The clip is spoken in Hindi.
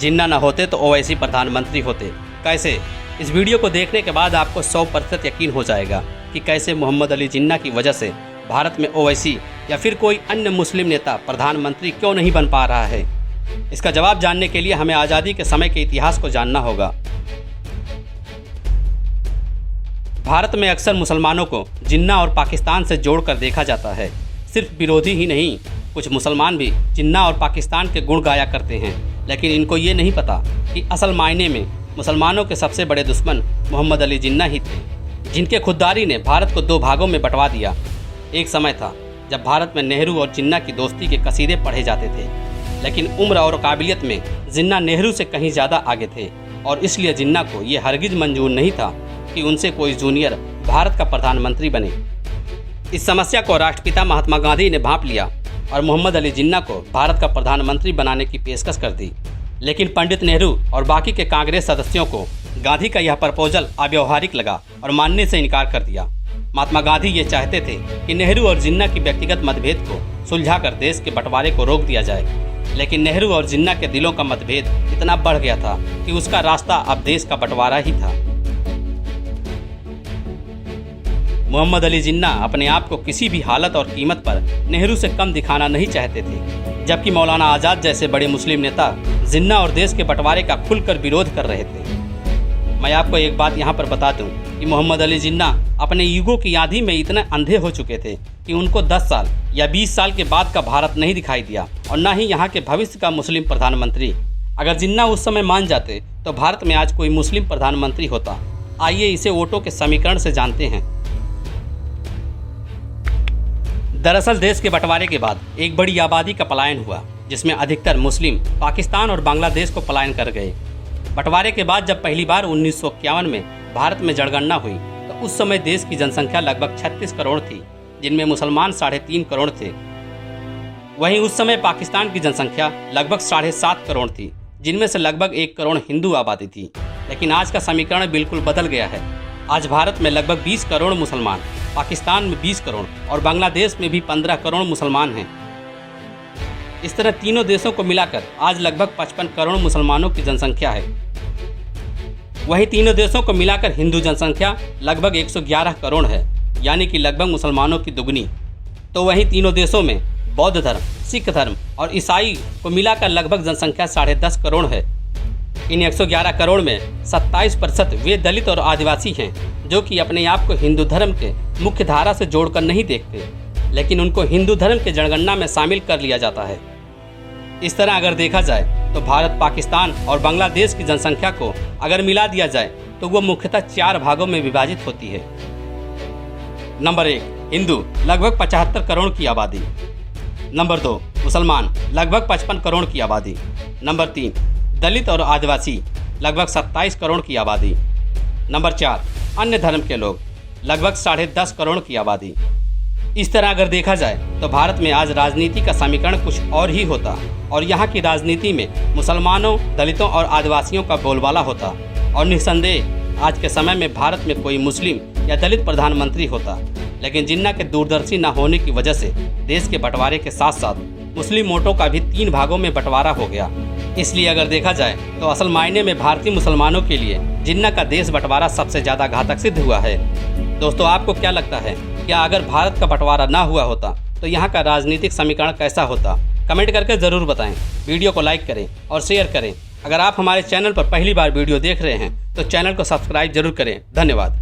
जिन्ना न होते तो ओवैसी प्रधानमंत्री होते। कैसे? इस वीडियो को देखने के बाद आपको 100% यकीन हो जाएगा कि कैसे मोहम्मद अली जिन्ना की वजह से भारत में ओवैसी या फिर कोई अन्य मुस्लिम नेता प्रधानमंत्री क्यों नहीं बन पा रहा है। इसका जवाब जानने के लिए हमें आज़ादी के समय के इतिहास को जानना होगा। भारत में अक्सर मुसलमानों को जिन्ना और पाकिस्तान से जोड़कर देखा जाता है। सिर्फ विरोधी ही नहीं, कुछ मुसलमान भी जिन्ना और पाकिस्तान के गुण गाया करते हैं, लेकिन इनको ये नहीं पता कि असल मायने में मुसलमानों के सबसे बड़े दुश्मन मोहम्मद अली जिन्ना ही थे, जिनके खुददारी ने भारत को 2 भागों में बंटवा दिया। एक समय था जब भारत में नेहरू और जिन्ना की दोस्ती के कसीदे पढ़े जाते थे, लेकिन उम्र और काबिलियत में जिन्ना नेहरू से कहीं ज़्यादा आगे थे और इसलिए जिन्ना को ये हरगिज़ मंजूर नहीं था कि उनसे कोई जूनियर भारत का प्रधानमंत्री बने। इस समस्या को राष्ट्रपिता महात्मा गांधी ने भांप लिया और मोहम्मद अली जिन्ना को भारत का प्रधानमंत्री बनाने की पेशकश कर दी, लेकिन पंडित नेहरू और बाकी के कांग्रेस सदस्यों को गांधी का यह प्रपोजल अव्यवहारिक लगा और मानने से इनकार कर दिया। महात्मा गांधी ये चाहते थे कि नेहरू और जिन्ना की व्यक्तिगत मतभेद को सुलझाकर देश के बंटवारे को रोक दिया जाए, लेकिन नेहरू और जिन्ना के दिलों का मतभेद इतना बढ़ गया था कि उसका रास्ता अब देश का बंटवारा ही था। मोहम्मद अली जिन्ना अपने आप को किसी भी हालत और कीमत पर नेहरू से कम दिखाना नहीं चाहते थे, जबकि मौलाना आज़ाद जैसे बड़े मुस्लिम नेता जिन्ना और देश के बंटवारे का खुलकर विरोध कर रहे थे। मैं आपको एक बात यहाँ पर बता दूँ कि मोहम्मद अली जिन्ना अपने ईगो की आंधी में इतने अंधे हो चुके थे कि उनको 10 साल या 20 साल के बाद का भारत नहीं दिखाई दिया और न ही यहाँ के भविष्य का मुस्लिम प्रधानमंत्री। अगर जिन्ना उस समय मान जाते तो भारत में आज कोई मुस्लिम प्रधानमंत्री होता। आइए इसे वोटों के समीकरण से जानते हैं। दरअसल देश के बंटवारे के बाद एक बड़ी आबादी का पलायन हुआ, जिसमें अधिकतर मुस्लिम पाकिस्तान और बांग्लादेश को पलायन कर गए। बंटवारे के बाद जब पहली बार 1951 में भारत में जनगणना हुई तो उस समय देश की जनसंख्या लगभग 36 करोड़ थी, जिनमें मुसलमान 3.5 करोड़ थे। वहीं उस समय पाकिस्तान की जनसंख्या लगभग 7.5 करोड़ थी, जिनमें से लगभग 1 करोड़ हिंदू आबादी थी। लेकिन आज का समीकरण बिल्कुल बदल गया है। आज भारत में लगभग 20 करोड़ मुसलमान, पाकिस्तान में 20 करोड़ और बांग्लादेश में भी 15 करोड़ मुसलमान हैं। इस तरह तीनों देशों को मिलाकर आज लगभग 55 करोड़ मुसलमानों की जनसंख्या है। वहीं तीनों देशों को मिलाकर हिंदू जनसंख्या लगभग 111 करोड़ है, यानी कि लगभग मुसलमानों की दुगनी। तो वहीं तीनों देशों में बौद्ध धर्म, सिख धर्म और ईसाई को मिलाकर लगभग जनसंख्या 10.5 करोड़ है। इन 111 करोड़ में 27% वे दलित और आदिवासी हैं, जो कि अपने आप को हिंदू धर्म के मुख्य धारा से जोड़कर नहीं देखते, लेकिन उनको हिंदू धर्म के जनगणना में शामिल कर लिया जाता है। इस तरह अगर देखा जाए तो भारत, पाकिस्तान और बांग्लादेश की जनसंख्या को अगर मिला दिया जाए तो वो मुख्यतः 4 भागों में विभाजित होती है। नंबर 1, हिंदू लगभग 75 करोड़ की आबादी। नंबर 2, मुसलमान लगभग 55 करोड़ की आबादी। नंबर 3, दलित और आदिवासी लगभग 27 करोड़ की आबादी। नंबर 4, अन्य धर्म के लोग लगभग 10.5 करोड़ की आबादी। इस तरह अगर देखा जाए तो भारत में आज राजनीति का समीकरण कुछ और ही होता और यहाँ की राजनीति में मुसलमानों, दलितों और आदिवासियों का बोलबाला होता और निस्संदेह आज के समय में भारत में कोई मुस्लिम या दलित प्रधानमंत्री होता। लेकिन जिन्ना के दूरदर्शी न होने की वजह से देश के बंटवारे के साथ साथ मुस्लिम वोटों का भी 3 भागों में बंटवारा हो गया। इसलिए अगर देखा जाए तो असल मायने में भारतीय मुसलमानों के लिए जिन्ना का देश बंटवारा सबसे ज़्यादा घातक सिद्ध हुआ है। दोस्तों, आपको क्या लगता है, क्या अगर भारत का बंटवारा ना हुआ होता तो यहाँ का राजनीतिक समीकरण कैसा होता? कमेंट करके ज़रूर बताएं। वीडियो को लाइक करें और शेयर करें। अगर आप हमारे चैनल पर पहली बार वीडियो देख रहे हैं तो चैनल को सब्सक्राइब जरूर करें। धन्यवाद।